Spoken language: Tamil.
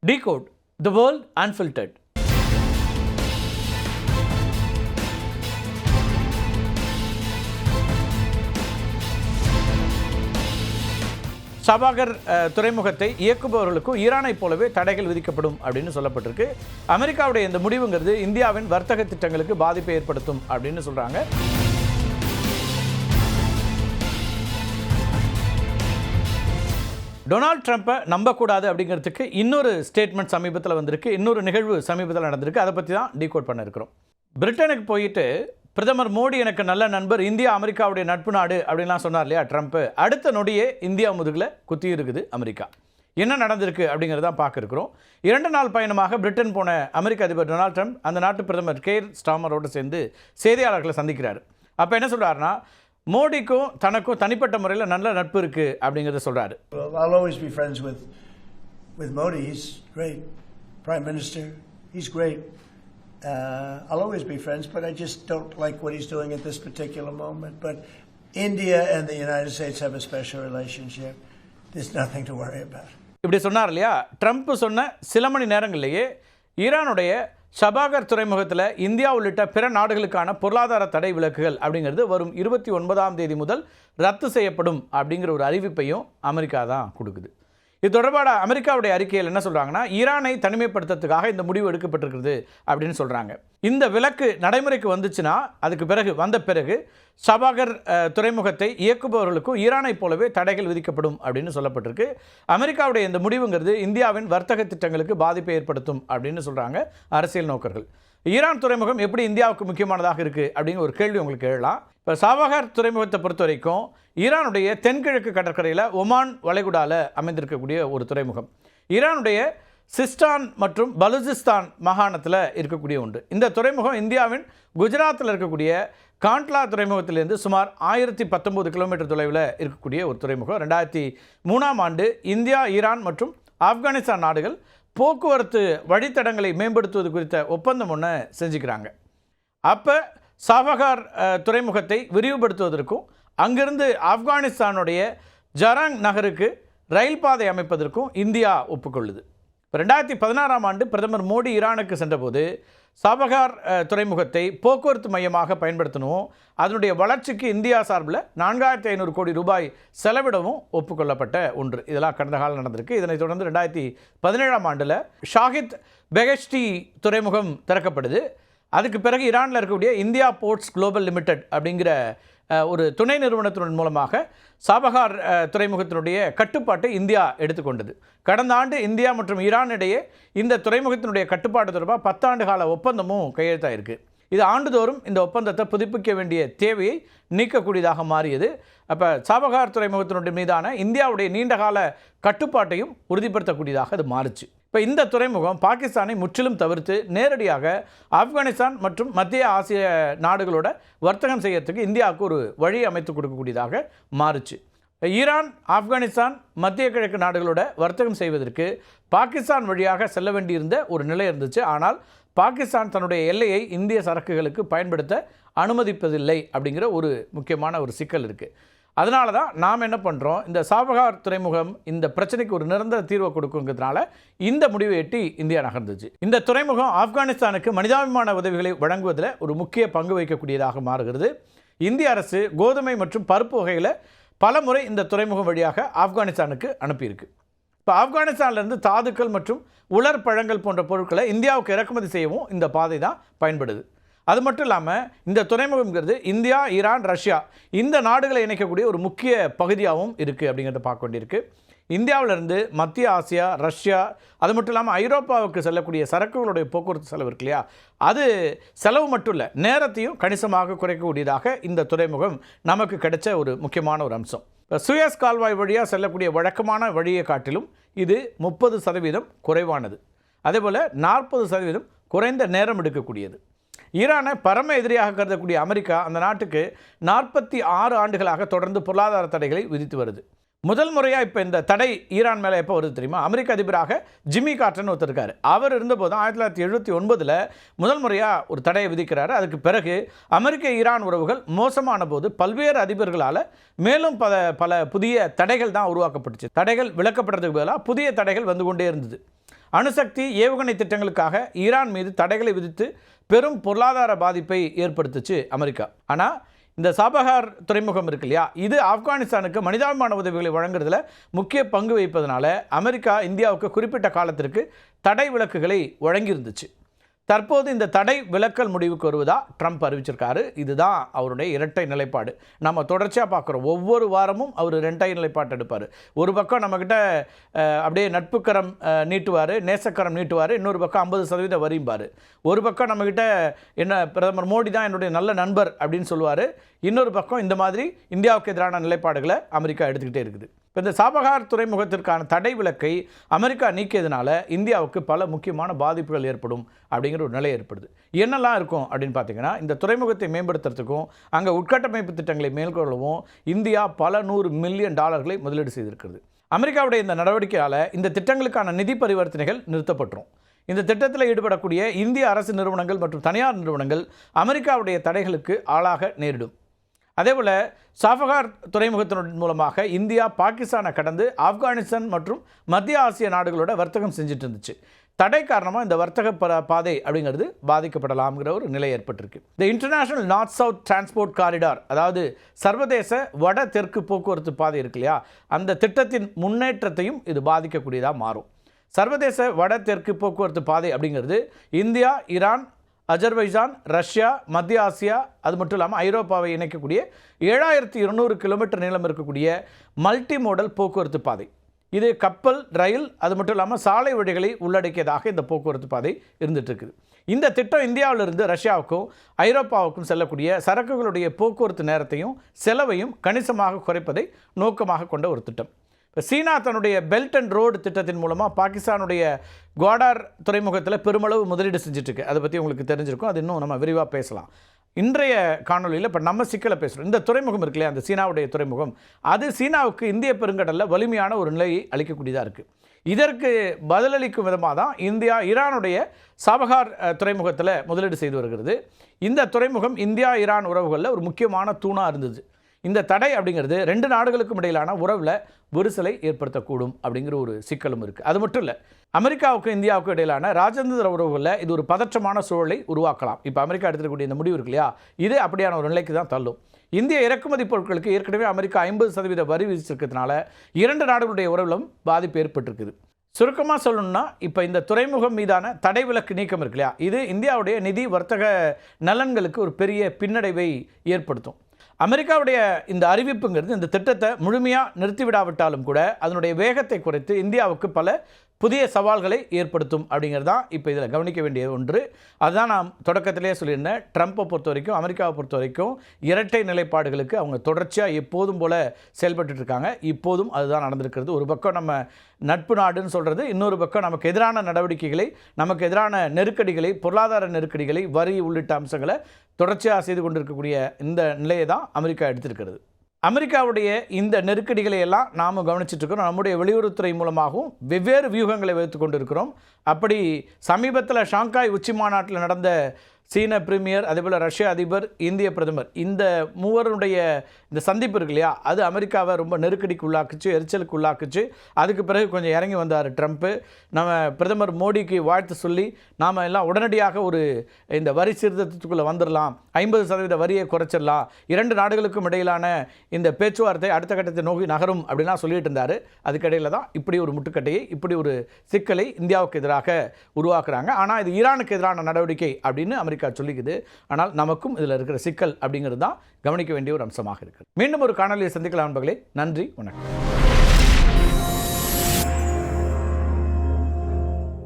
Decode the world unfiltered. Chabahar துறைமுகத்தை இயக்குபவர்களுக்கும் ஈரானை போலவே தடைகள் விதிக்கப்படும் அப்படின்னு சொல்லப்பட்டிருக்கு. அமெரிக்காவுடைய இந்த முடிவுங்கிறது இந்தியாவின் வர்த்தக திட்டங்களுக்கு பாதிப்பை ஏற்படுத்தும் அப்படின்னு சொல்றாங்க. டொனால்ட் ட்ரம்ப்பை நம்பக்கூடாது அப்படிங்கிறதுக்கு இன்னொரு ஸ்டேட்மெண்ட் சமீபத்தில் வந்திருக்கு, இன்னொரு நிகழ்வு சமீபத்தில் நடந்திருக்கு. அதை பற்றி தான் டீகோட் பண்ண இருக்கிறோம். பிரிட்டனுக்கு போயிட்டு பிரதமர் மோடி எனக்கு நல்ல நண்பர், இந்தியா அமெரிக்காவுடைய நட்பு நாடு அப்படின்லாம் சொன்னார் இல்லையா ட்ரம்ப்பு. அடுத்த நொடியே இந்தியா முதுகில் குத்தி இருக்குது அமெரிக்கா. என்ன நடந்திருக்கு அப்படிங்கிறத தான் பார்க்க இருக்கிறோம். 2 நாள் பயணமாக பிரிட்டன் போன அமெரிக்க அதிபர் டொனால்ட் ட்ரம்ப் அந்த நாட்டு பிரதமர் கீர் ஸ்டார்மரோடு சேர்ந்து செய்தியாளர்களை சந்திக்கிறார். அப்போ என்ன சொல்கிறாருன்னா, மோடிக்கும் தனக்கும் தனிப்பட்ட முறையில் நல்ல நட்பு இருக்கு அப்படிங்கிறத சொல்றாரு. I'll always be friends with Modi. He's great prime minister. He's great. I'll always be friends, but I just don't like what he's doing at this particular moment. But India and the United States have a special relationship. There's nothing to worry about. இப்படி சொன்னார் இல்லையா. ட்ரம்ப் சொன்ன சில மணி நேரங்களிலேயே ஈரானுடைய சபாகர் துறைமுகத்தில் இந்தியா உள்ளிட்ட பிற நாடுகளுக்கான பொருளாதார தடை விலக்குகள் அப்படிங்கிறது வரும் 29ஆம் தேதி முதல் ரத்து செய்யப்படும் அப்படிங்கிற ஒரு அறிவிப்பையும் அமெரிக்கா தான் கொடுக்குது. இது தொடர்பான அமெரிக்காவுடைய அறிக்கையில் என்ன சொல்கிறாங்கன்னா, ஈரானை தனிமைப்படுத்துறதுக்காக இந்த முடிவு எடுக்கப்பட்டிருக்கிறது அப்படின்னு சொல்கிறாங்க. இந்த விலக்கு நடைமுறைக்கு வந்துச்சுன்னா அதுக்கு வந்த பிறகு சபாகர் துறைமுகத்தை இயக்குபவர்களுக்கும் ஈரானை போலவே தடைகள் விதிக்கப்படும் அப்படின்னு சொல்லப்பட்டிருக்கு. அமெரிக்காவுடைய இந்த முடிவுங்கிறது இந்தியாவின் வர்த்தக திட்டங்களுக்கு பாதிப்பை ஏற்படுத்தும் அப்படின்னு சொல்கிறாங்க அரசியல் நோக்கர்கள். ஈரான் துறைமுகம் எப்படி இந்தியாவுக்கு முக்கியமானதாக இருக்குது அப்படிங்கிற ஒரு கேள்வி உங்களுக்கு எழலாம். இப்போ சபாகர் துறைமுகத்தை பொறுத்த வரைக்கும் ஈரானுடைய தென்கிழக்கு கடற்கரையில் ஒமான் வளைகுடாவில் அமைந்திருக்கக்கூடிய ஒரு துறைமுகம். ஈரானுடைய சிஸ்டான் மற்றும் பலுசிஸ்தான் மாகாணத்தில் இருக்கக்கூடிய ஒன்று. இந்த துறைமுகம் இந்தியாவின் குஜராத்தில் இருக்கக்கூடிய காண்ட்லா துறைமுகத்திலிருந்து சுமார் 1019 கிலோமீட்டர் தொலைவில் இருக்கக்கூடிய ஒரு துறைமுகம். 2003ஆம் ஆண்டு இந்தியா, ஈரான் மற்றும் ஆப்கானிஸ்தான் நாடுகள் போக்குவரத்து வழித்தடங்களை மேம்படுத்துவது குறித்த ஒப்பந்தம் ஒன்று செஞ்சுக்கிறாங்க. அப்போ சபாகர் துறைமுகத்தை விரிவுபடுத்துவதற்கும் அங்கிருந்து ஆப்கானிஸ்தானுடைய ஜராங் நகருக்கு ரயில் பாதை அமைப்பதற்கும் இந்தியா ஒப்புக்கொள்ளுது. 2016ஆம் ஆண்டு பிரதமர் மோடி ஈரானுக்கு சென்றபோது சபாகர் துறைமுகத்தை போக்குவரத்து மையமாக பயன்படுத்தணும், அதனுடைய வளர்ச்சிக்கு இந்தியா சார்பில் 4500 கோடி ரூபாய் செலவிடவும் ஒப்புக்கொள்ளப்பட்ட ஒன்று. இதெல்லாம் கடந்த காலம் நடந்திருக்கு. இதனைத் தொடர்ந்து 2017ஆம் ஆண்டில் ஷாஹித் பெஹெஷ்டி துறைமுகம் திறக்கப்படுது. அதுக்கு பிறகு ஈரானில் இருக்கக்கூடிய இந்தியா போர்ட்ஸ் குளோபல் லிமிடெட் அப்படிங்கிற ஒரு துணை நிறுவனத்தின் மூலமாக சபாகர் துறைமுகத்தினுடைய கட்டுப்பாட்டை இந்தியா எடுத்துக்கொண்டது. கடந்த ஆண்டு இந்தியா மற்றும் ஈரான் இடையே இந்த துறைமுகத்தினுடைய கட்டுப்பாடு தொடர்பாக 10 ஆண்டு கால ஒப்பந்தமும் கையெழுத்தாயிருக்கு. இது ஆண்டுதோறும் இந்த ஒப்பந்தத்தை புதுப்பிக்க வேண்டிய தேவையை நீக்கக்கூடியதாக மாறியது. அப்போ சபாகர் துறைமுகத்தினுடைய மீதான இந்தியாவுடைய நீண்டகால கட்டுப்பாட்டையும் உறுதிப்படுத்தக்கூடியதாக அது மாறுச்சு. இப்போ இந்த துறைமுகம் பாகிஸ்தானை முற்றிலும் தவிர்த்து நேரடியாக ஆப்கானிஸ்தான் மற்றும் மத்திய ஆசிய நாடுகளோட வர்த்தகம் செய்யறதுக்கு இந்தியாவுக்கு ஒரு வழி அமைத்து கொடுக்கக்கூடியதாக மாறுச்சு. ஈரான், ஆப்கானிஸ்தான், மத்திய கிழக்கு நாடுகளோட வர்த்தகம் செய்வதற்கு பாகிஸ்தான் வழியாக செல்ல வேண்டியிருந்த ஒரு நிலை இருந்துச்சு. ஆனால் பாகிஸ்தான் தன்னுடைய எல்லையை இந்திய சரக்குகளுக்கு பயன்படுத்த அனுமதிப்பதில்லை அப்படிங்கிற ஒரு முக்கியமான ஒரு சிக்கல் இருக்குது. அதனால தான் நாம் என்ன பண்ணுறோம், இந்த சபாகர் துறைமுகம் இந்த பிரச்சனைக்கு ஒரு நிரந்தர தீர்வை கொடுக்குங்கிறதுனால இந்த முடிவை எட்டி இந்தியா நகர்ந்துச்சு. இந்த துறைமுகம் ஆப்கானிஸ்தானுக்கு மனிதாபிமான உதவிகளை வழங்குவதில் ஒரு முக்கிய பங்கு வகிக்கக்கூடியதாக மாறுகிறது. இந்திய அரசு கோதுமை மற்றும் பருப்பு வகைகளை பல முறை இந்த துறைமுகம் வழியாக ஆப்கானிஸ்தானுக்கு அனுப்பியிருக்கு. இப்போ ஆப்கானிஸ்தானிலிருந்து தாதுக்கள் மற்றும் உலர் பழங்கள் போன்ற பொருட்களை இந்தியாவுக்கு இறக்குமதி செய்யவும் இந்த பாதை தான் பயன்படுது. அது மட்டும் இல்லாமல் இந்த துறைமுகம்ங்கிறது இந்தியா, ஈரான், ரஷ்யா இந்த நாடுகளை இணைக்கக்கூடிய ஒரு முக்கிய பகுதியாகவும் இருக்குது அப்படிங்கிறத பார்க்க வேண்டியிருக்கு. இந்தியாவிலிருந்து மத்திய ஆசியா, ரஷ்யா, அது மட்டும் இல்லாமல் ஐரோப்பாவுக்கு செல்லக்கூடிய சரக்குகளுடைய போக்குவரத்து செலவு இருக்கு இல்லையா, அது செலவு மட்டும் இல்லை, நேரத்தையும் கணிசமாக குறைக்கக்கூடியதாக இந்த துறைமுகம் நமக்கு கிடைச்ச ஒரு முக்கியமான ஒரு அம்சம். இப்போ சுயஸ் கால்வாய் வழியாக செல்லக்கூடிய வழக்கமான வழியை காட்டிலும் இது 30% குறைவானது. அதேபோல் 40% குறைந்த நேரம் எடுக்கக்கூடியது. ஈரானை பரம எதிரியாக கருதக்கூடிய அமெரிக்கா அந்த நாட்டுக்கு 46 ஆண்டுகளாக தொடர்ந்து பொருளாதார தடைகளை விதித்து வருது. முதல் முறையாக இப்போ இந்த தடை ஈரான் மேலே எப்போ வருது தெரியுமா? அமெரிக்க அதிபராக ஜிம்மி கார்ட்டர்னு ஒருத்தர் இருக்கார். அவர் இருந்தபோது 1979 முதல் முறையாக ஒரு தடையை விதிக்கிறார். அதுக்கு பிறகு அமெரிக்க ஈரான் உறவுகள் மோசமான போது பல்வேறு அதிபர்களால் மேலும் பல புதிய தடைகள் தான் உருவாக்கப்பட்டுச்சு. தடைகள் விலக்கப்படுறதுக்கு பதிலாக புதிய தடைகள் வந்து கொண்டே இருந்தது. அணுசக்தி ஏவுகணை திட்டங்களுக்காக ஈரான் மீது தடைகளை விதித்து பெரும் பொருளாதார பாதிப்பை ஏற்படுத்துச்சு அமெரிக்கா. ஆனால் இந்த சாபஹார் துறைமுகம் இருக்கு இல்லையா, இது ஆப்கானிஸ்தானுக்கு மனிதாபிமான உதவிகளை வழங்குறதுல முக்கிய பங்கு வகிப்பதனால அமெரிக்கா இந்தியாவுக்கு குறிப்பிட்ட காலத்திற்கு தடை விலக்குகளை வழங்கியிருந்துச்சு. தற்போது இந்த தடை விலக்கல் முடிவுக்கு வருவதா ட்ரம்ப் அறிவிச்சிருக்காரு. இதுதான் அவருடைய இரட்டை நிலைப்பாடு. நம்ம தொடர்ச்சியாக பார்க்குறோம். ஒவ்வொரு வாரமும் அவர் இரட்டை நிலைப்பாடு எடுப்பார். ஒரு பக்கம் நம்மக்கிட்ட அப்படியே நட்புக்கரம் நீட்டுவார், நேசக்கரம் நீட்டுவார். இன்னொரு பக்கம் 50% வரிம்பார். ஒரு பக்கம் நம்மக்கிட்ட என்ன பிரதமர் மோடி தான் என்னுடைய நல்ல நண்பர் அப்படின்னு சொல்லுவார். இன்னொரு பக்கம் இந்த மாதிரி இந்தியாவுக்கு எதிரான நிலைப்பாடுகளை அமெரிக்கா எடுத்துக்கிட்டே இருக்குது. இப்போ இந்த சாபஹார் துறைமுகத்திற்கான தடை விலக்கை அமெரிக்கா நீக்கியதுனால இந்தியாவுக்கு பல முக்கியமான பாதிப்புகள் ஏற்படும் அப்படிங்கிற ஒரு நிலை ஏற்படுது. என்னெல்லாம் இருக்கும் அப்படின்னு பார்த்தீங்கன்னா, இந்த துறைமுகத்தை மேம்படுத்துறதுக்கும் அங்கே உட்கட்டமைப்பு திட்டங்களை மேற்கொள்ளவும் இந்தியா பல $100 மில்லியன் முதலீடு செய்திருக்கிறது. அமெரிக்காவுடைய இந்த நடவடிக்கையால் இந்த திட்டங்களுக்கான நிதி பரிவர்த்தனைகள் நிறுத்தப்பட்டுரும். இந்த திட்டத்தில் ஈடுபடக்கூடிய இந்திய அரசு நிறுவனங்கள் மற்றும் தனியார் நிறுவனங்கள் அமெரிக்காவுடைய தடைகளுக்கு ஆளாக நேரிடும். அதேபோல் சாபஹார் துறைமுகத்தின் மூலமாக இந்தியா பாகிஸ்தானை கடந்து ஆப்கானிஸ்தான் மற்றும் மத்திய ஆசிய நாடுகளோட வர்த்தகம் செஞ்சுட்டு இருந்துச்சு. தடை காரணமாக இந்த வர்த்தக பாதை அப்படிங்கிறது பாதிக்கப்படலாம்ங்கிற ஒரு நிலை ஏற்பட்டிருக்கு. இந்த international north south transport corridor, அதாவது சர்வதேச வட தெற்கு போக்குவரத்து பாதை இருக்கு இல்லையா, அந்த திட்டத்தின் முன்னேற்றத்தையும் இது பாதிக்கக்கூடியதாக மாறும். சர்வதேச வட தெற்கு போக்குவரத்து பாதை அப்படிங்கிறது இந்தியா, ஈரான், அஜர்பைஜான், ரஷ்யா, மத்திய ஆசியா, அது மட்டும் இல்லாமல் ஐரோப்பாவை இணைக்கக்கூடிய 7200 கிலோமீட்டர் நீளம் இருக்கக்கூடிய மல்டி மோடல் போக்குவரத்து பாதை. இது கப்பல், ரயில், அது மட்டும் இல்லாமல் சாலை வழிகளை உள்ளடக்கியதாக இந்த போக்குவரத்து பாதை இருந்துட்டு இருக்குது. இந்த திட்டம் இந்தியாவிலிருந்து ரஷ்யாவுக்கும் ஐரோப்பாவுக்கும் செல்லக்கூடிய சரக்குகளுடைய போக்குவரத்து நேரத்தையும் செலவையும் கணிசமாக குறைப்பதை நோக்கமாக கொண்ட ஒரு திட்டம். இப்போ சீனா தன்னுடைய பெல்ட் அண்ட் ரோடு திட்டத்தின் மூலமாக பாகிஸ்தானுடைய குவாடார் துறைமுகத்தில் பெருமளவு முதலீடு செஞ்சுட்ருக்கு. அதை பற்றி உங்களுக்கு தெரிஞ்சிருக்கும். அது இன்னும் நம்ம விரிவாக பேசலாம். இன்றைய காணொலியில் இப்போ நம்ம சிக்கலை பேசுகிறோம். இந்த துறைமுகம் இருக்கு இல்லையா, அந்த சீனாவுடைய துறைமுகம், அது சீனாவுக்கு இந்திய பெருங்கடலில் வலிமையான ஒரு நிலையை அளிக்கக்கூடியதாக இருக்குது. இதற்கு பதிலளிக்கும் விதமாக தான் இந்தியா ஈரானுடைய சாபஹார் துறைமுகத்தில் முதலீடு செய்து வருகிறது. இந்த துறைமுகம் இந்தியா ஈரான் உறவுகளில் ஒரு முக்கியமான தூணாக இருந்தது. இந்த தடை அப்படிங்கிறது 2 நாடுகளுக்கும் இடையிலான உறவில் விரிசலை ஏற்படுத்தக்கூடும் அப்படிங்கிற ஒரு சிக்கலும் இருக்குது. அது மட்டும் இல்லை, அமெரிக்காவுக்கும் இந்தியாவுக்கும் இடையிலான ராஜதந்திர உறவுகளில் இது ஒரு பதற்றமான சூழலை உருவாக்கலாம். இப்போ அமெரிக்கா எடுத்துக்கூடிய இந்த முடிவு இருக்கு இல்லையா, இது அப்படியான ஒரு நிலைக்கு தான் தள்ளும். இந்திய இறக்குமதி பொருட்களுக்கு ஏற்கனவே அமெரிக்கா 50% வரி விதிச்சிருக்கிறதுனால 2 நாடுகளுடைய உறவிலும் பாதிப்பு ஏற்பட்டிருக்குது. சுருக்கமாக சொல்லணும்னா, இப்போ இந்த துறைமுகம் மீதான தடை விலக்கு நீக்கம் இருக்கு இல்லையா, இது இந்தியாவுடைய நிதி வர்த்தக நலன்களுக்கு ஒரு பெரிய பின்னடைவை ஏற்படுத்தும். அமெரிக்காவுடைய இந்த அறிவிப்புங்கிறது இந்த திட்டத்தை முழுமையாக நிறுத்திவிடாவிட்டாலும் கூட அதனுடைய வேகத்தை குறைத்து இந்தியாவுக்கு பல புதிய சவால்களை ஏற்படுத்தும் அப்படிங்கிறது தான் இப்போ இதில் கவனிக்க வேண்டிய ஒன்று. அதுதான் நான் தொடக்கத்திலே சொல்லியிருந்தேன். ட்ரம்ப்பை பொறுத்த வரைக்கும், அமெரிக்காவை பொறுத்த வரைக்கும் இரட்டை நிலைப்பாடுகளுக்கு அவங்க தொடர்ச்சியாக எப்போதும் போல் செயல்பட்டு இருக்காங்க. இப்போதும் அதுதான் நடந்திருக்கிறது. ஒரு பக்கம் நம்ம நட்பு நாடுன்னு சொல்கிறது, இன்னொரு பக்கம் நமக்கு எதிரான நடவடிக்கைகளை, நமக்கு எதிரான நெருக்கடிகளை, பொருளாதார நெருக்கடிகளை, வரி உள்ளிட்ட அம்சங்களை தொடர்ச்சியாக செய்து கொண்டிருக்கக்கூடிய இந்த நிலையை தான் அமெரிக்கா எடுத்திருக்கிறது. அமெரிக்காவுடைய இந்த நெருக்கடிகளை எல்லாம் நாம் கவனிச்சிட்ருக்கிறோம். நம்முடைய வெளியுறவுத்துறை மூலமாகவும் வெவ்வேறு வியூகங்களை வைத்து கொண்டிருக்கிறோம். அப்படி சமீபத்தில் ஷாங்காய் உச்சி மாநாட்டில் நடந்த சீன பிரீமியர், அதேபோல் ரஷ்ய அதிபர், இந்திய பிரதமர், இந்த மூவருடைய இந்த சந்திப்பு இருக்கு இல்லையா, அது அமெரிக்காவை ரொம்ப நெருக்கடிக்கு உள்ளாக்குச்சு, எரிச்சலுக்கு உள்ளாக்குச்சு. அதுக்கு பிறகு கொஞ்சம் இறங்கி வந்தார் ட்ரம்ப்பு. நம்ம பிரதமர் மோடிக்கு வாழ்த்து சொல்லி நாம் எல்லாம் உடனடியாக ஒரு இந்த வரி சீர்திருத்தத்துக்குள்ளே வந்துடலாம், 50% வரியை குறைச்சிடலாம், 2 நாடுகளுக்கும் இடையிலான இந்த பேச்சுவார்த்தை அடுத்த கட்டத்தை நோக்கி நகரும் அப்படின்லாம் சொல்லிட்டு இருந்தார். அதுக்கிடையில் தான் இப்படி ஒரு முட்டுக்கட்டையை, இப்படி ஒரு சிக்கலை இந்தியாவுக்கு எதிராக உருவாக்குறாங்க. ஆனால் இது ஈரானுக்கு எதிரான நடவடிக்கை அப்படின்னு அமெரிக்கா சொல்லிக்குது. ஆனால் நமக்கும் இதில் இருக்கிற சிக்கல் அப்படிங்கிறது தான் கவனிக்க வேண்டிய ஒரு அம்சமாக இருக்குது. மீண்டும் ஒரு காணொலியை சந்திக்கலாம் நண்பர்களே. நன்றி, வணக்கம்.